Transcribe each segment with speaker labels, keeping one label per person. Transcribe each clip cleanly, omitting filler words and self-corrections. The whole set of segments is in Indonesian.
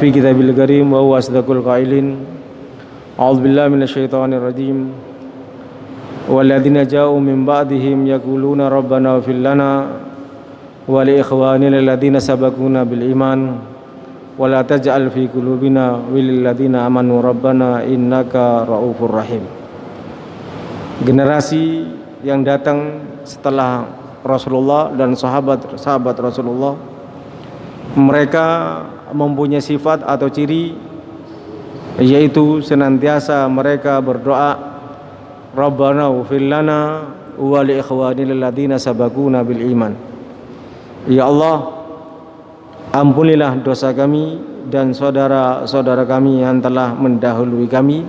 Speaker 1: fi kitabil karim wa huwa asdaqul qailin. A'udzu billahi minasyaitonir rajim. Walladzina ja'u min ba'dihim yaquluna rabbana ighfir lana wa li ikhwanina alladzina sabaquna bil iman wa la taj'al fi qulubina ghillal ladzina amanu rabbana innaka raufur rahim. Generasi yang datang setelah Rasulullah dan sahabat Rasulullah, mereka mempunyai sifat atau ciri, yaitu senantiasa mereka berdoa, Rabbana ighfir lana wa li ikhwanina alladzina sabaquna bil iman. Ya Allah, ampunilah dosa kami dan saudara-saudara kami yang telah mendahului kami.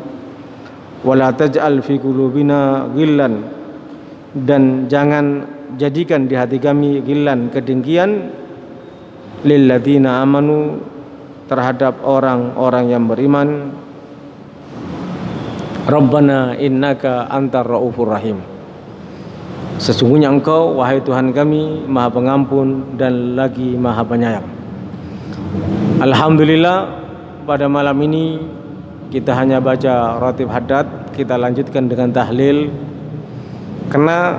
Speaker 1: Wala taj'al fi qulubina ghillan, dan jangan jadikan di hati kami ghillan, kedengkian, lil ladzina amanu, terhadap orang-orang yang beriman. Rabbana innaka antar raufur rahim. Sesungguhnya Engkau, wahai Tuhan kami, Maha Pengampun dan lagi Maha Penyayang. Alhamdulillah, pada malam ini kita hanya baca ratib haddad, kita lanjutkan dengan tahlil. Karena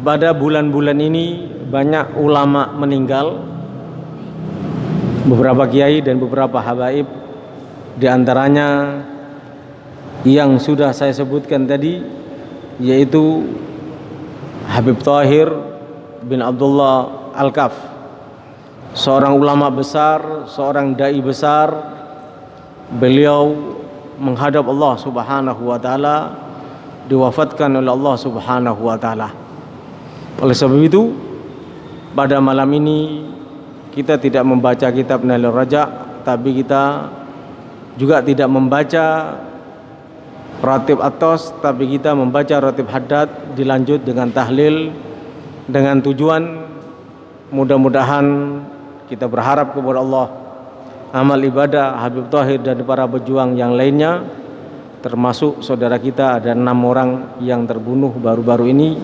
Speaker 1: pada bulan-bulan ini banyak ulama meninggal, beberapa kiai dan beberapa habaib, di antaranya yang sudah saya sebutkan tadi, yaitu Habib Thahir bin Abdullah Al-Kaf, seorang ulama besar, seorang dai besar. Beliau menghadap Allah Subhanahu wa taala, diwafatkan oleh Allah Subhanahu wa taala. Oleh sebab itu, pada malam ini kita tidak membaca kitab Nailur Raja, tapi kita juga tidak membaca ratib atos, tapi kita membaca ratib haddad, dilanjut dengan tahlil, dengan tujuan mudah-mudahan kita berharap kepada Allah amal ibadah Habib Thahir dan para pejuang yang lainnya, termasuk saudara kita ada 6 orang yang terbunuh baru-baru ini,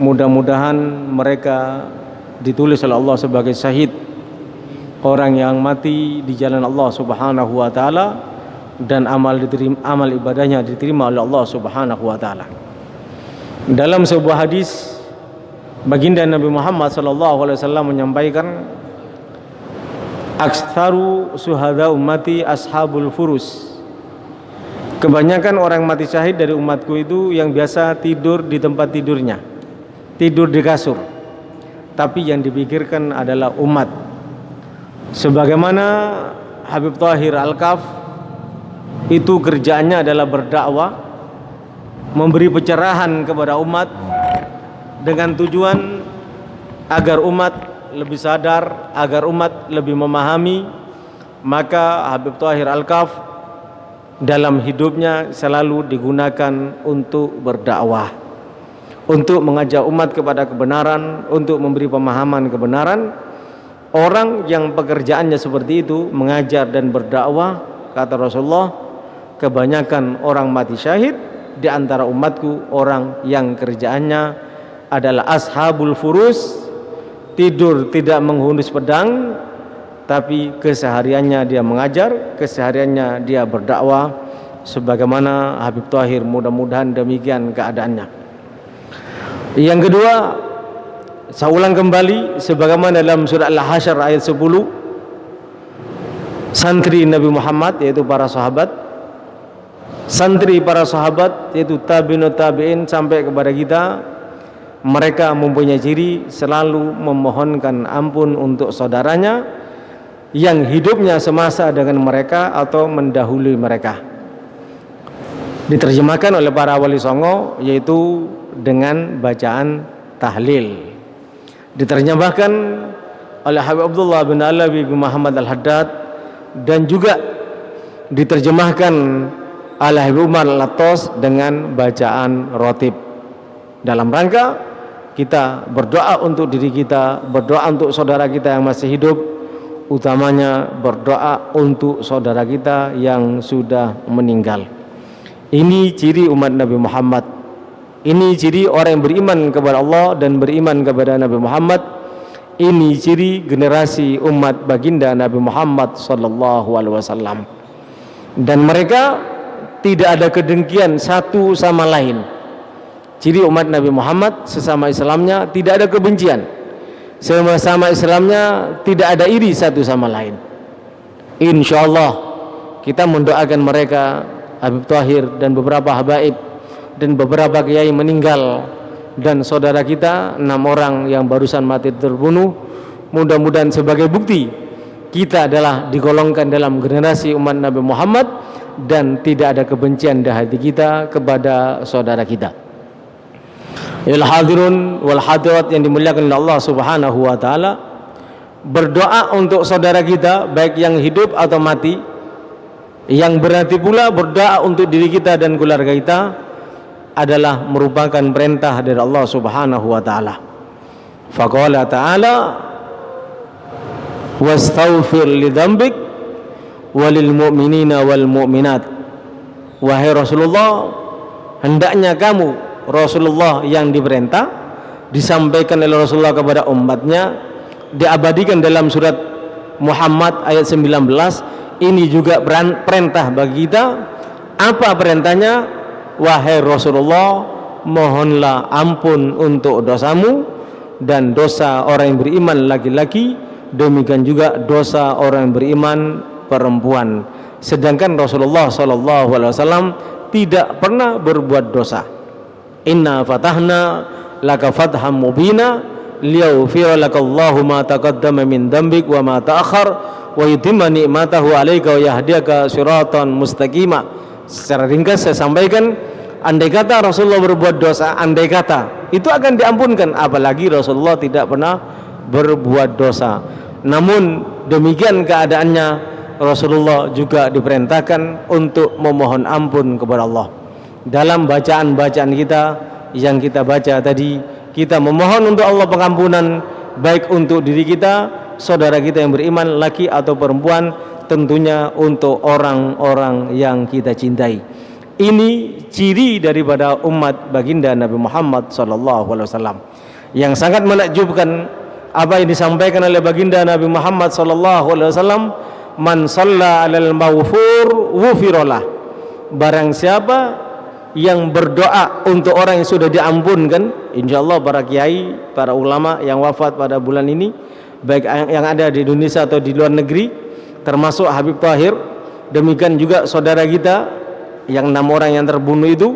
Speaker 1: mudah-mudahan mereka ditulis oleh Allah sebagai syahid, orang yang mati di jalan Allah Subhanahu wa taala, dan amal ibadahnya diterima oleh Allah Subhanahu wa taala. Dalam sebuah hadis, baginda Nabi Muhammad sallallahu alaihi wasallam menyampaikan, aktsaru syuhada ummati ashabul furus. Kebanyakan orang mati syahid dari umatku itu yang biasa tidur di tempat tidurnya, tidur di kasur, tapi yang dipikirkan adalah umat. Sebagaimana Habib Thahir Al-Kaf itu kerjaannya adalah berdakwah, memberi pencerahan kepada umat dengan tujuan agar umat lebih sadar, agar umat lebih memahami. Maka Habib Thahir Al-Kaf dalam hidupnya selalu digunakan untuk berdakwah, untuk mengajak umat kepada kebenaran, untuk memberi pemahaman kebenaran. Orang yang pekerjaannya seperti itu, mengajar dan berdakwah, kata Rasulullah, kebanyakan orang mati syahid di antara umatku orang yang kerjaannya adalah ashabul furus, tidur tidak menghunus pedang, tapi kesehariannya dia mengajar, kesehariannya dia berdakwah, sebagaimana Habib Thahir. Mudah-mudahan demikian keadaannya. Yang kedua, saya ulang kembali, sebagaimana dalam surah Al-Hasyr ayat 10, santri Nabi Muhammad yaitu para sahabat, santri para sahabat yaitu tabi'in tabi'in sampai kepada kita, mereka mempunyai ciri selalu memohonkan ampun untuk saudaranya yang hidupnya semasa dengan mereka atau mendahului mereka. Diterjemahkan oleh para wali songo yaitu dengan bacaan tahlil. Diterjemahkan oleh Habib Abdullah bin Alawi bin Muhammad Al-Haddad, dan juga diterjemahkan oleh Habib Umar Al-Attas dengan bacaan rotib, dalam rangka kita berdoa untuk diri kita, berdoa untuk saudara kita yang masih hidup, utamanya berdoa untuk saudara kita yang sudah meninggal. Ini ciri umat Nabi Muhammad. Ini ciri orang yang beriman kepada Allah dan beriman kepada Nabi Muhammad. Ini ciri generasi umat baginda Nabi Muhammad sallallahu alaihi wasallam. Dan mereka tidak ada kedengkian satu sama lain. Ciri umat Nabi Muhammad sesama Islamnya tidak ada kebencian. Sama-sama Islamnya tidak ada iri satu sama lain. Insyaallah kita mendoakan mereka, Habib Thahir dan beberapa habaib dan beberapa kiai meninggal, dan saudara kita 6 orang yang barusan mati terbunuh. Mudah-mudahan sebagai bukti kita adalah digolongkan dalam generasi umat Nabi Muhammad dan tidak ada kebencian di hati kita kepada saudara kita. Ya hadirun wal hadirat yang dimuliakan oleh Allah Subhanahu wa taala, berdoa untuk saudara kita baik yang hidup atau mati, yang berarti pula berdoa untuk diri kita dan keluarga kita adalah merupakan perintah dari Allah Subhanahu wa taala. Faqala ta'ala wastaghfir li dzambik walil mu'minina wal mu'minat. Wahai Rasulullah, hendaknya kamu Rasulullah yang diperintah, disampaikan oleh Rasulullah kepada umatnya, diabadikan dalam surat Muhammad ayat 19. Ini juga perintah bagi kita. Apa perintahnya? Wahai Rasulullah, mohonlah ampun untuk dosamu dan dosa orang yang beriman laki-laki, demikian juga dosa orang yang beriman perempuan. Sedangkan Rasulullah SAW tidak pernah berbuat dosa. Inna fatahna laka fatham mubina liyaghfira lakallahu ma taqaddama min dzambik wa ma ta'akhkhar wa yutimma ni'matahu 'alaika wa yahdiyaka siratan mustaqima. Secara ringkas saya sampaikan, andai kata Rasulullah berbuat dosa, andai kata itu akan diampunkan, apalagi Rasulullah tidak pernah berbuat dosa. Namun demikian keadaannya, Rasulullah juga diperintahkan untuk memohon ampun kepada Allah. Dalam bacaan-bacaan kita yang kita baca tadi, kita memohon untuk Allah pengampunan, baik untuk diri kita, saudara kita yang beriman laki atau perempuan, tentunya untuk orang-orang yang kita cintai. Ini ciri daripada umat baginda Nabi Muhammad SAW. Yang sangat menakjubkan apa yang disampaikan oleh baginda Nabi Muhammad SAW, man shalla 'alal maghfur ghufirallah. Barang siapa yang berdoa untuk orang yang sudah diampunkan, insyaallah para kiai, para ulama yang wafat pada bulan ini, baik yang ada di Indonesia atau di luar negeri, termasuk Habib Thahir, demikian juga saudara kita yang 6 orang yang terbunuh itu,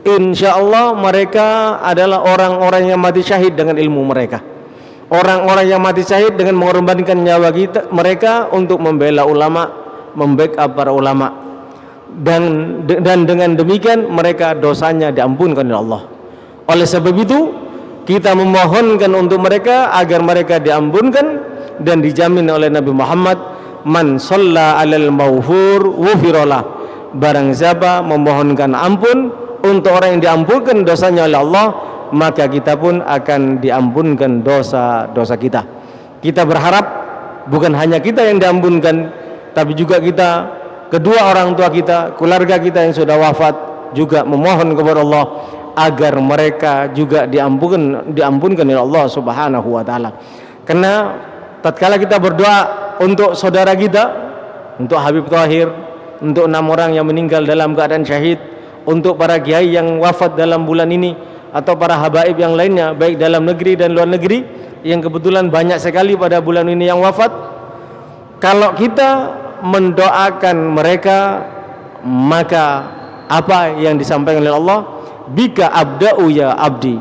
Speaker 1: insyaallah mereka adalah orang-orang yang mati syahid dengan ilmu mereka, orang-orang yang mati syahid dengan mengorbankan nyawa mereka untuk membela ulama, membackup para ulama, dan dengan demikian mereka dosanya diampunkan oleh Allah. Oleh sebab itu kita memohonkan untuk mereka agar mereka diampunkan dan dijamin oleh Nabi Muhammad, man shalla 'alal maghfur ghufirallah. Barang siapa memohonkan ampun untuk orang yang diampunkan dosanya oleh Allah, maka kita pun akan diampunkan dosa-dosa kita. Kita berharap bukan hanya kita yang diampunkan, tapi juga kita, kedua orang tua kita, keluarga kita yang sudah wafat juga memohon kepada Allah agar mereka juga diampunkan oleh Allah Subhanahu wa taala. Karena tatkala kita berdoa untuk saudara kita, untuk Habib Thahir, untuk 6 orang yang meninggal dalam keadaan syahid, untuk para kiai yang wafat dalam bulan ini, atau para habaib yang lainnya baik dalam negeri dan luar negeri yang kebetulan banyak sekali pada bulan ini yang wafat, kalau kita mendoakan mereka, maka apa yang disampaikan oleh Allah, bika abda'u ya abdi,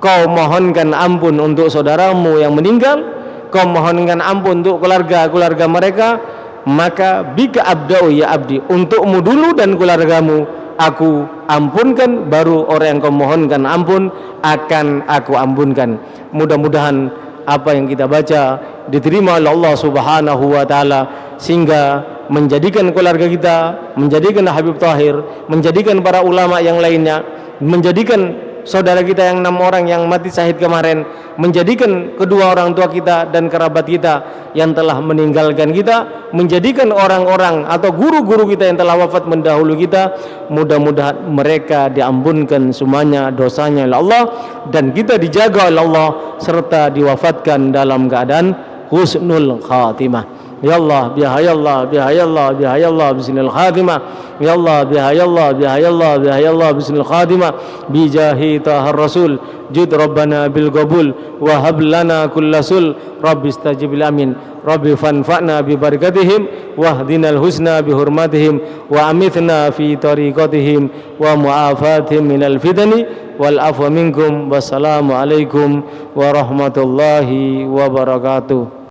Speaker 1: kau mohonkan ampun untuk saudaramu yang meninggal, kau mohonkan ampun untuk keluarga mereka, maka bika abda'u ya abdi, untukmu dulu dan keluargamu aku ampunkan, baru orang yang kau mohonkan ampun akan aku ampunkan. Mudah-mudahan apa yang kita baca diterima oleh Allah Subhanahu wa taala, sehingga menjadikan keluarga kita, menjadikan Habib Thahir, menjadikan para ulama yang lainnya, menjadikan saudara kita yang 6 orang yang mati syahid kemarin, menjadikan kedua orang tua kita dan kerabat kita yang telah meninggalkan kita, menjadikan orang-orang atau guru-guru kita yang telah wafat mendahulu kita, mudah-mudahan mereka diampunkan semuanya dosanya oleh Allah, dan kita dijaga oleh Allah serta diwafatkan dalam keadaan husnul khatimah. Ya Allah, bihayallah, bihayallah, bihayallah, bismil khatimah. Ya Allah, bihayallah, bihayallah, bihayallah, bismil khatimah. Bijahi tahar rasul, jud rabbana bil qabul, wa hab lana kullasul, rabbi istajib amin. Rabbi fanfa'na bi barakatihim, wahdinal husna bi hurmatihim, wa amithna fi tariqatihim, wa mu'afatihim minal fitani, wal afwa minkum. Wassalamu alaikum warahmatullahi wabarakatuh.